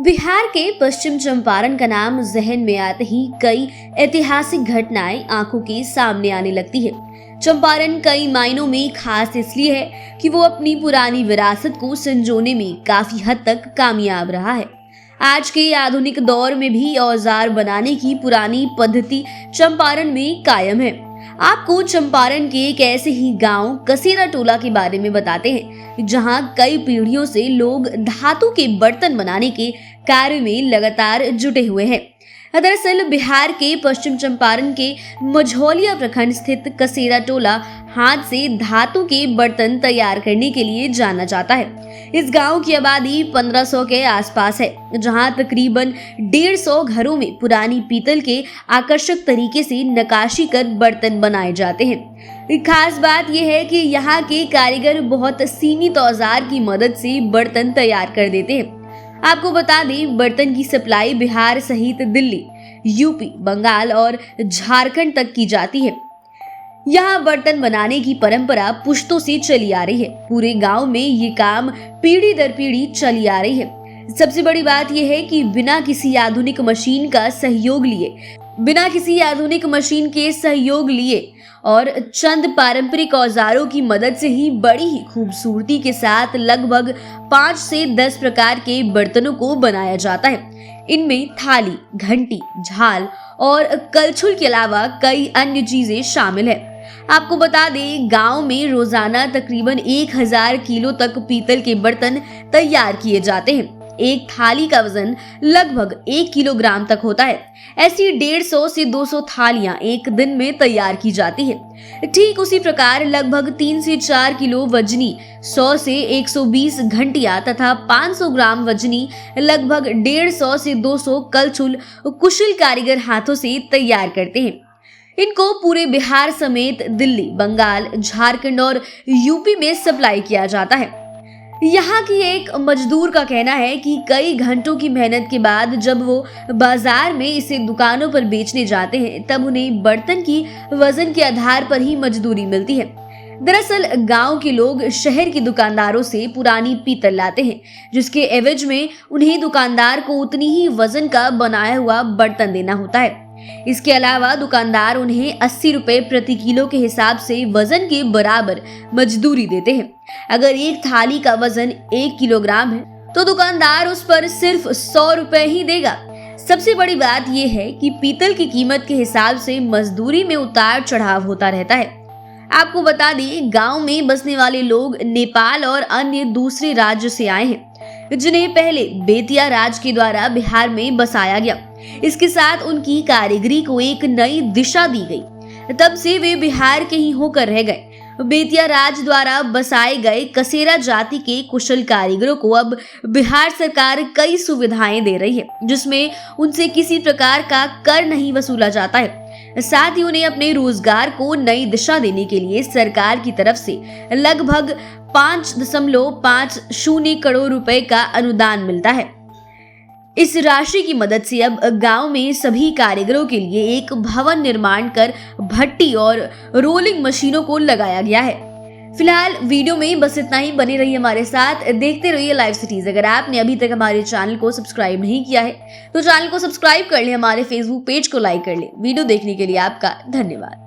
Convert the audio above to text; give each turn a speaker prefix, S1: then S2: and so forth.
S1: बिहार के पश्चिम चंपारण का नाम जहन में आते ही कई ऐतिहासिक घटनाएं आंखों के सामने आने लगती है। चंपारण कई मायनों में खास इसलिए है कि वो अपनी पुरानी विरासत को संजोने में काफी हद तक कामयाब रहा है। आज के आधुनिक दौर में भी औजार बनाने की पुरानी पद्धति चंपारण में कायम है। आपको चंपारण के एक ऐसे ही गांव कसेरा टोला के बारे में बताते हैं, जहां कई पीढ़ियों से लोग धातु के बर्तन बनाने के कार्य में लगातार जुटे हुए हैं। दरअसल बिहार के पश्चिम चंपारण के मझौलिया प्रखंड स्थित कसेरा टोला हाथ से धातु के बर्तन तैयार करने के लिए जाना जाता है। इस गांव की आबादी 1500 के आसपास है, जहां तकरीबन 150 घरों में पुरानी पीतल के आकर्षक तरीके से नक्काशी कर बर्तन बनाए जाते हैं। खास बात यह है कि यहाँ के कारीगर बहुत सीमित औजार की मदद से बर्तन तैयार कर देते हैं। आपको बता दें, बर्तन की सप्लाई बिहार सहित दिल्ली, यूपी, बंगाल और झारखंड तक की जाती है। यहाँ बर्तन बनाने की परंपरा पुश्तों से चली आ रही है। पूरे गांव में ये काम पीढ़ी दर पीढ़ी चली आ रही है। सबसे बड़ी बात यह है कि बिना किसी आधुनिक मशीन के सहयोग लिए और चंद पारंपरिक औजारों की मदद से ही बड़ी ही खूबसूरती के साथ लगभग 5 से 10 प्रकार के बर्तनों को बनाया जाता है। इनमें थाली, घंटी, झाल और कलछुल के अलावा कई अन्य चीजें शामिल है। आपको बता दें, गांव में रोजाना तकरीबन 1000 किलो तक पीतल के बर्तन तैयार किए जाते हैं। एक थाली का वजन लगभग 1 किलोग्राम तक होता है। ऐसी 150 से 200 थालियां एक दिन में तैयार की जाती है। ठीक उसी प्रकार लगभग 3 से 4 किलो वजनी 100 से 120 घंटियां तथा 500 ग्राम वजनी लगभग 150 से 200 कलछुल कुशल कारीगर हाथों से तैयार करते हैं। इनको पूरे बिहार समेत दिल्ली, बंगाल, झारखंड और यूपी में सप्लाई किया जाता है। यहाँ की एक मजदूर का कहना है कि कई घंटों की मेहनत के बाद जब वो बाजार में इसे दुकानों पर बेचने जाते हैं, तब उन्हें बर्तन की वजन के आधार पर ही मजदूरी मिलती है। दरअसल गांव के लोग शहर के दुकानदारों से पुरानी पीतल लाते हैं, जिसके एवज में उन्हें दुकानदार को उतनी ही वजन का बनाया हुआ बर्तन देना होता है। इसके अलावा दुकानदार उन्हें 80 रुपए प्रति किलो के हिसाब से वजन के बराबर मजदूरी देते हैं। अगर एक थाली का वजन 1 किलोग्राम है तो दुकानदार उस पर सिर्फ 100 रुपए ही देगा। सबसे बड़ी बात यह है कि पीतल की कीमत के हिसाब से मजदूरी में उतार चढ़ाव होता रहता है। आपको बता दें, गांव में बसने वाले लोग नेपाल और अन्य दूसरे राज्य से आए हैं, जिन्हें पहले बेतिया राज के द्वारा बिहार में बसाया गया। इसके साथ उनकी कारीगरी को एक नई दिशा दी गई। तब से वे बिहार के ही होकर रह गए। बेतिया राज द्वारा बसाए गए कसेरा जाति के कुशल कारीगरों को अब बिहार सरकार कई सुविधाएं दे रही है, जिसमें उनसे किसी प्रकार का कर नहीं वसूला जाता है। साथ ही उन्हें अपने रोजगार को नई दिशा देने के लिए सरकार की तरफ से लगभग 5.50 करोड़ रुपए का अनुदान मिलता है। इस राशि की मदद से अब गांव में सभी कारीगरों के लिए एक भवन निर्माण कर भट्टी और रोलिंग मशीनों को लगाया गया है। फिलहाल वीडियो में बस इतना ही। बने रहिए हमारे साथ, देखते रहिए लाइव सिटीज। अगर आपने अभी तक हमारे चैनल को सब्सक्राइब नहीं किया है तो चैनल को सब्सक्राइब कर ले, हमारे फेसबुक पेज को लाइक कर ले। वीडियो देखने के लिए आपका धन्यवाद।